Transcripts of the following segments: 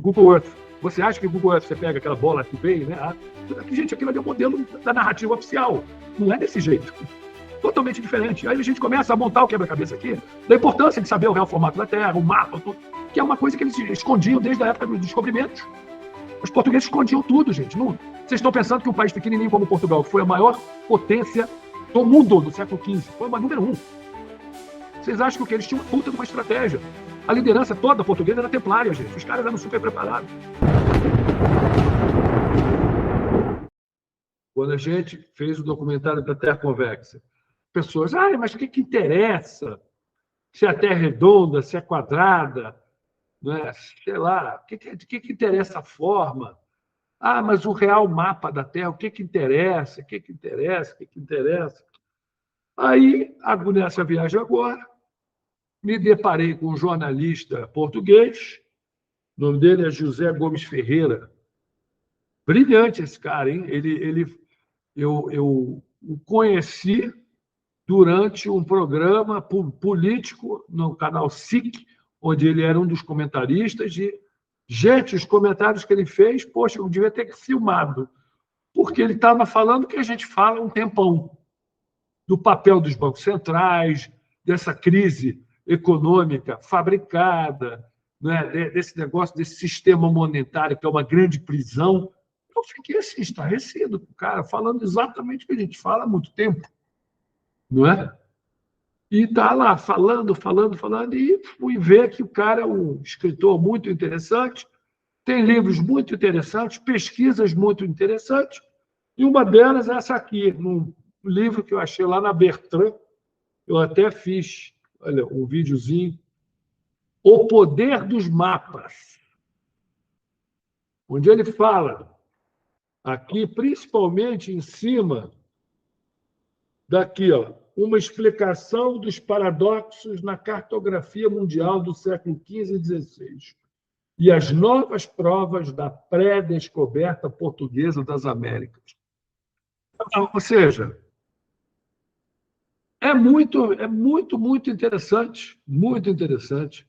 Google Earth. Você acha que o Google Earth, você pega aquela bola que veio, né? Gente, aquilo ali é o modelo da narrativa oficial. Não é desse jeito. Totalmente diferente. Aí a gente começa a montar o quebra-cabeça aqui, da importância de saber o real formato da Terra, o mapa, tudo, que é uma coisa que eles escondiam desde a época dos descobrimentos. Os portugueses escondiam tudo, gente. Não, vocês estão pensando que um país pequenininho como Portugal, que foi a maior potência do mundo no século XV, foi uma número 1. Vocês acham que eles tinham uma puta de uma estratégia? A liderança toda portuguesa era templária, gente. Os caras eram super preparados. Quando a gente fez o documentário da Terra Convexa, pessoas, mas o que interessa? Se a Terra é redonda, se é quadrada, né? Sei lá, o que interessa a forma? Mas o real mapa da Terra, o que interessa? O que interessa? O que interessa? Aí, nessa viagem agora, me deparei com um jornalista português, o nome dele é José Gomes Ferreira. Brilhante esse cara, hein? Eu o conheci durante um programa político no canal SIC, onde ele era um dos comentaristas. E, gente, os comentários que ele fez, poxa, eu devia ter filmado, porque ele estava falando o que a gente fala há um tempão, do papel dos bancos centrais, dessa crise econômica fabricada, né, desse negócio, desse sistema monetário, que é uma grande prisão. Eu fiquei assim, estarrecido com o cara, falando exatamente o que a gente fala há muito tempo, não é? E está lá falando, e fui ver que o cara é um escritor muito interessante, tem livros muito interessantes, pesquisas muito interessantes, e uma delas é essa aqui, num livro que eu achei lá na Bertrand, eu até fiz, olha, um videozinho, O Poder dos Mapas, onde ele fala, aqui, principalmente em cima daqui, ó, uma explicação dos paradoxos na cartografia mundial do século XV e XVI e as novas provas da pré-descoberta portuguesa das Américas. Ou seja, é muito interessante, muito interessante,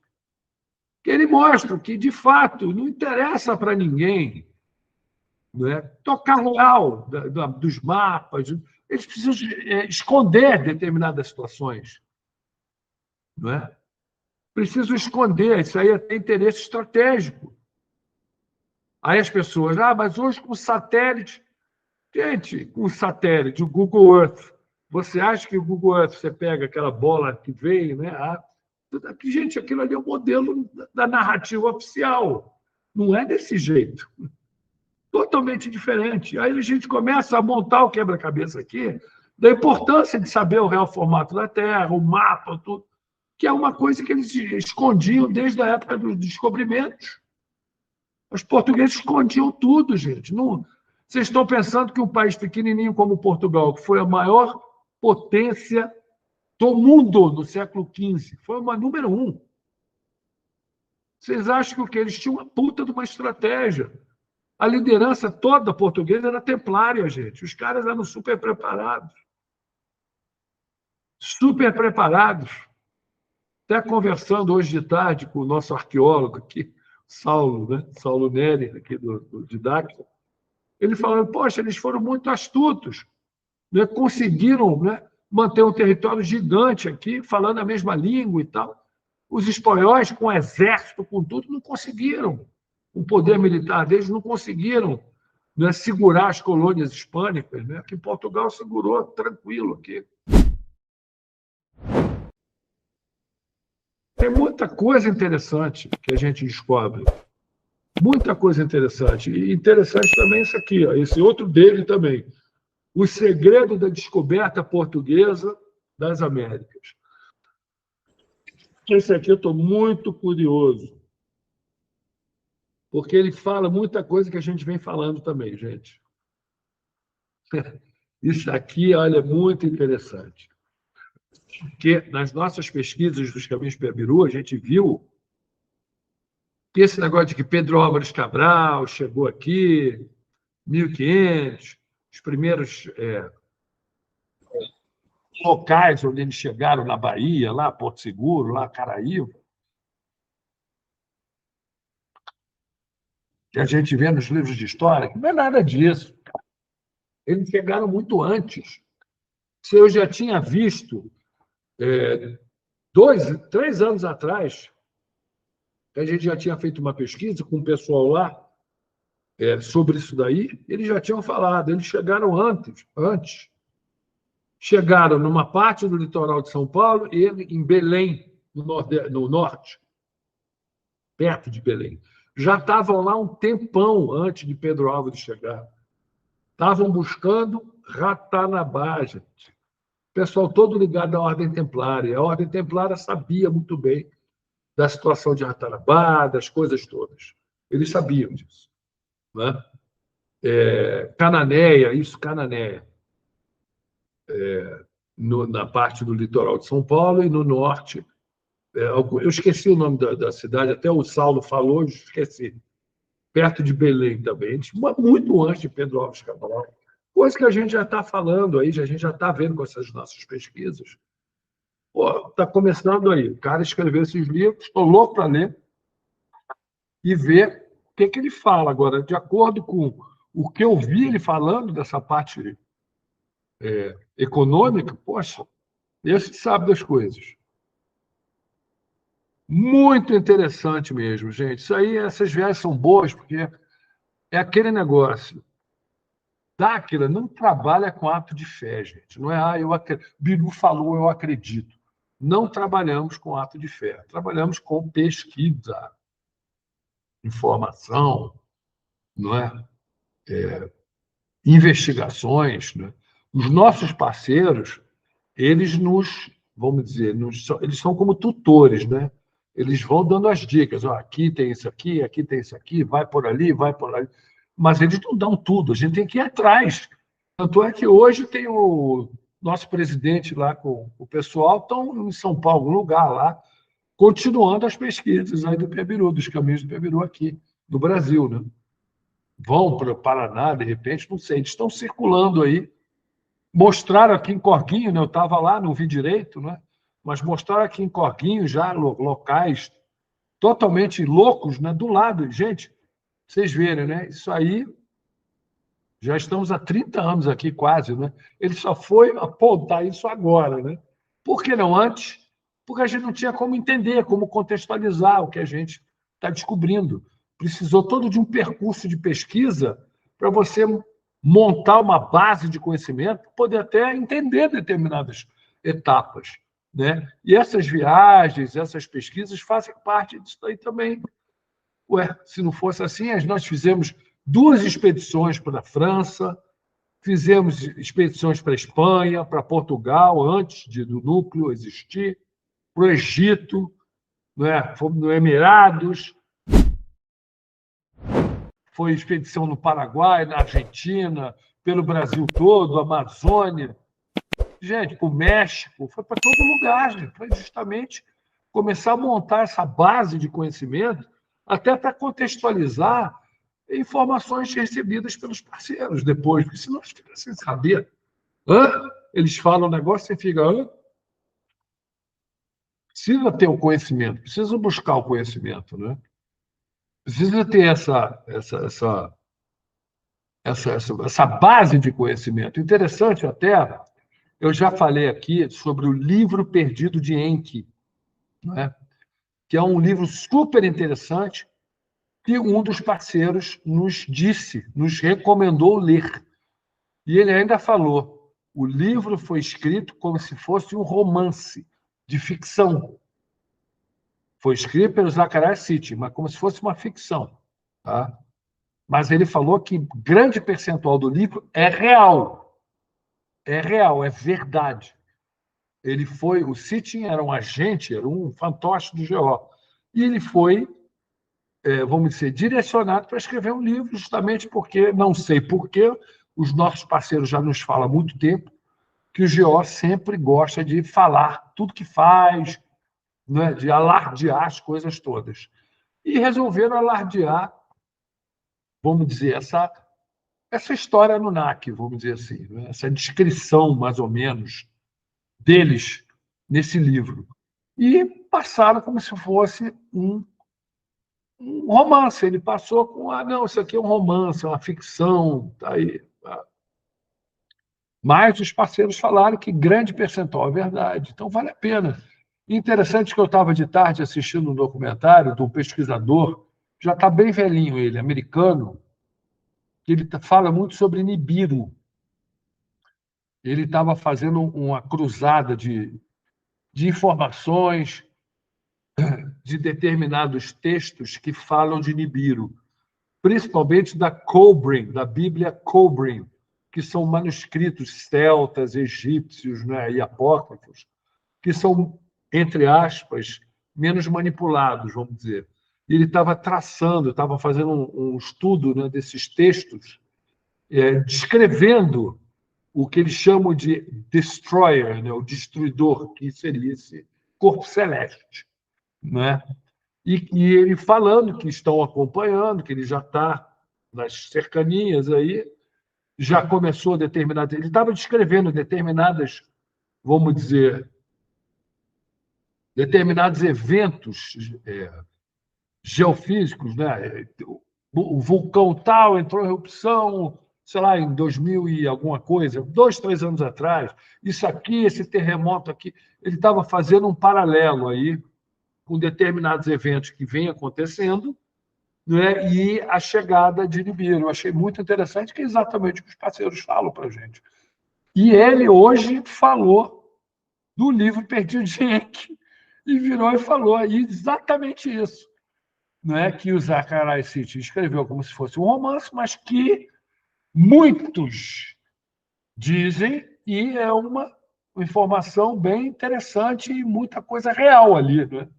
que ele mostra que, de fato, não interessa para ninguém, não é? Tocar real dos mapas, eles precisam esconder determinadas situações, não é? Precisam esconder, isso aí é interesse estratégico. Aí as pessoas, mas hoje com satélite. Gente, com satélite, o Google Earth, você acha que o Google Earth, você pega aquela bola que veio, né? Gente, aquilo ali é o modelo da narrativa oficial. Não é desse jeito. Totalmente diferente. Aí a gente começa a montar o quebra-cabeça aqui da importância de saber o real formato da Terra, o mapa, tudo, que é uma coisa que eles escondiam desde a época dos descobrimentos. Os portugueses escondiam tudo, gente. Não, vocês estão pensando que um país pequenininho como Portugal, que foi a maior potência do mundo no século XV, foi uma número 1. Vocês acham que eles tinham uma puta de uma estratégia? A liderança toda portuguesa era templária, gente. Os caras eram super preparados. Super preparados. Até conversando hoje de tarde com o nosso arqueólogo aqui, Saulo, né? Saulo Neri, aqui do Didática, ele falando, poxa, eles foram muito astutos, né? Conseguiram, né, manter um território gigante aqui, falando a mesma língua e tal. Os espanhóis, com exército, com tudo, não conseguiram. O poder militar deles não conseguiram, né, segurar as colônias hispânicas, né? Que Portugal segurou tranquilo aqui. Tem muita coisa interessante que a gente descobre. Muita coisa interessante. E interessante também isso aqui, ó, esse outro dele também. O segredo da descoberta portuguesa das Américas. Esse aqui eu estou muito curioso, porque ele fala muita coisa que a gente vem falando também, gente. Isso aqui, olha, é muito interessante. Porque nas nossas pesquisas dos caminhos Piabiru, a gente viu que esse negócio de que Pedro Álvares Cabral chegou aqui, 1500, os primeiros locais onde eles chegaram na Bahia, lá Porto Seguro, lá Caraíba. que a gente vê nos livros de história, que não é nada disso. Eles chegaram muito antes. Se eu já tinha visto, 3 anos atrás, a gente já tinha feito uma pesquisa com o pessoal lá sobre isso daí, eles já tinham falado, eles chegaram antes. Chegaram numa parte do litoral de São Paulo e em Belém, no norte, perto de Belém. Já estavam lá um tempão antes de Pedro Álvares chegar. Estavam buscando Ratanabá, gente. O pessoal todo ligado à Ordem Templária. A Ordem Templária sabia muito bem da situação de Ratanabá, das coisas todas. Eles sabiam disso. Né? Cananéia, Cananéia, na parte do litoral de São Paulo e no norte. Eu esqueci o nome da cidade, até o Saulo falou, eu esqueci. Perto de Belém também, muito antes de Pedro Álvares Cabral. Coisa que a gente já está falando aí, a gente já está vendo com essas nossas pesquisas. Está começando aí. O cara escreveu esses livros, estou louco para ler e ver o que ele fala. Agora, de acordo com o que eu vi ele falando dessa parte econômica, poxa, esse sabe das coisas. Muito interessante mesmo, gente. Isso aí, essas viagens são boas, porque é aquele negócio. Dáquila não trabalha com ato de fé, gente. Não é, Bilu falou, eu acredito. Não trabalhamos com ato de fé. Trabalhamos com pesquisa, informação, não é? Investigações. Né? Os nossos parceiros, eles vamos dizer, eles são como tutores, né? Eles vão dando as dicas. Aqui tem isso aqui tem isso aqui, vai por ali, vai por ali. Mas eles não dão tudo, a gente tem que ir atrás. Tanto é que hoje tem o nosso presidente lá com o pessoal, estão em São Paulo, algum lugar lá, continuando as pesquisas aí do Pebiru, dos caminhos do Pebiru aqui, no Brasil. Né? Vão para o Paraná, de repente, não sei, eles estão circulando aí. Mostraram aqui em Corguinho, né? Eu estava lá, não vi direito, né? Mas mostraram aqui em Corguinho já locais totalmente loucos, né? Do lado. Gente, vocês verem, né? Isso aí, já estamos há 30 anos aqui quase, né? Ele só foi apontar isso agora, né? Por que não antes? Porque a gente não tinha como entender, como contextualizar o que a gente está descobrindo. Precisou todo de um percurso de pesquisa para você montar uma base de conhecimento, poder até entender determinadas etapas. Né? E essas viagens, essas pesquisas fazem parte disso aí também. Se não fosse assim, nós fizemos 2 expedições para a França, fizemos expedições para a Espanha, para Portugal, antes do núcleo existir, para o Egito, né? Fomos no Emirados, foi expedição no Paraguai, na Argentina, pelo Brasil todo, Amazônia, gente, para o México, foi para todo lugar, gente, para justamente começar a montar essa base de conhecimento, até para contextualizar informações recebidas pelos parceiros depois, porque senão você fica sem saber. Eles falam um negócio, você fica. Precisa ter o conhecimento, precisa buscar o conhecimento, né? Precisa ter essa base de conhecimento. Interessante até, eu já falei aqui sobre o livro perdido de Enki, né? Que é um livro super interessante que um dos parceiros nos recomendou ler. E ele ainda falou, o livro foi escrito como se fosse um romance de ficção. Foi escrito pelo Zacharias Sitchin, mas como se fosse uma ficção. Tá? Mas ele falou que grande percentual do livro é real. É real, é verdade. O Sitchin era um agente, era um fantoche do GO. E ele foi, vamos dizer, direcionado para escrever um livro, justamente porque, não sei porquê, os nossos parceiros já nos falam há muito tempo, que o GO sempre gosta de falar tudo que faz, né, de alardear as coisas todas. E resolveram alardear, vamos dizer, essa história no NAC, vamos dizer assim, né, essa descrição, mais ou menos, deles nesse livro. E passaram como se fosse um romance. Ele passou com, não, isso aqui é um romance, é uma ficção, tá aí. Mas os parceiros falaram que grande percentual é verdade, então vale a pena. Interessante que eu estava de tarde assistindo um documentário de um pesquisador, já está bem velhinho ele, americano, que ele fala muito sobre Nibiru. Ele estava fazendo uma cruzada de informações de determinados textos que falam de Nibiru, principalmente da Cobrim, da Bíblia Cobrim, que são manuscritos celtas, egípcios, né, e apócrifos, que são, entre aspas, menos manipulados, vamos dizer. E ele estava traçando, estava fazendo um estudo, né, desses textos, descrevendo o que eles chamam de destroyer, né, o destruidor, que seria esse corpo celeste. Né? E ele falando que estão acompanhando, que ele já está nas cercanias aí, já começou determinadas. Ele estava descrevendo determinadas, vamos dizer, determinados eventos geofísicos, né? O vulcão tal entrou em erupção, sei lá, em 2000 e alguma coisa, 2, 3 anos atrás. Isso aqui, esse terremoto aqui, ele estava fazendo um paralelo aí com determinados eventos que vêm acontecendo, né, e a chegada de Nibiru. Eu achei muito interessante, que é exatamente o que os parceiros falam para a gente. E ele hoje falou do livro Perdido de Henk e virou e falou aí exatamente isso. Não é que o Zacharias Sitchin escreveu como se fosse um romance, mas que muitos dizem, e é uma informação bem interessante e muita coisa real ali, né?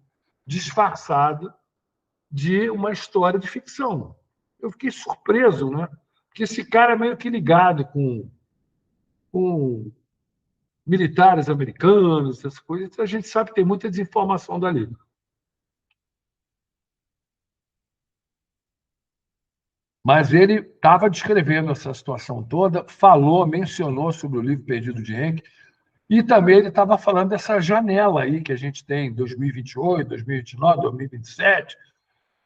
Disfarçada de uma história de ficção. Eu fiquei surpreso, né? Porque esse cara é meio que ligado com militares americanos, essas coisas, então a gente sabe que tem muita desinformação dali. Mas ele estava descrevendo essa situação toda, falou, mencionou sobre o livro Perdido de Henk, e também ele estava falando dessa janela aí que a gente tem, 2028, 2029, 2027,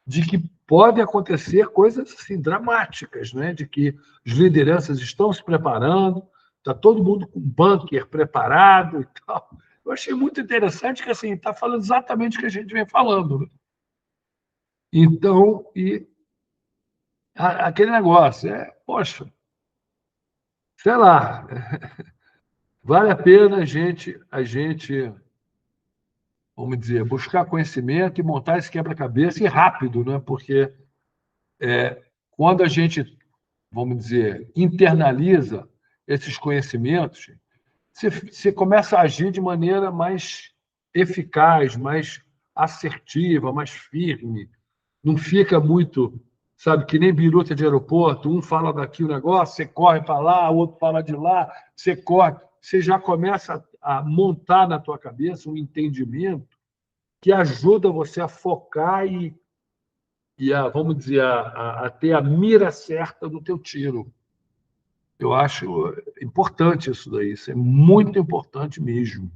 de que pode acontecer coisas assim, dramáticas, né? De que as lideranças estão se preparando, está todo mundo com bunker preparado e tal. Eu achei muito interessante que assim está falando exatamente o que a gente vem falando. Né? Então, aquele negócio, poxa, sei lá, vale a pena a gente, vamos dizer, buscar conhecimento e montar esse quebra-cabeça e rápido, né? Porque quando a gente, vamos dizer, internaliza esses conhecimentos, você começa a agir de maneira mais eficaz, mais assertiva, mais firme. Não fica muito, sabe, que nem biruta de aeroporto, um fala daqui o negócio, você corre para lá, o outro fala de lá, você corre. Você já começa a montar na tua cabeça um entendimento que ajuda você a focar e vamos dizer, a ter a mira certa do teu tiro. Eu acho importante isso daí, isso é muito importante mesmo.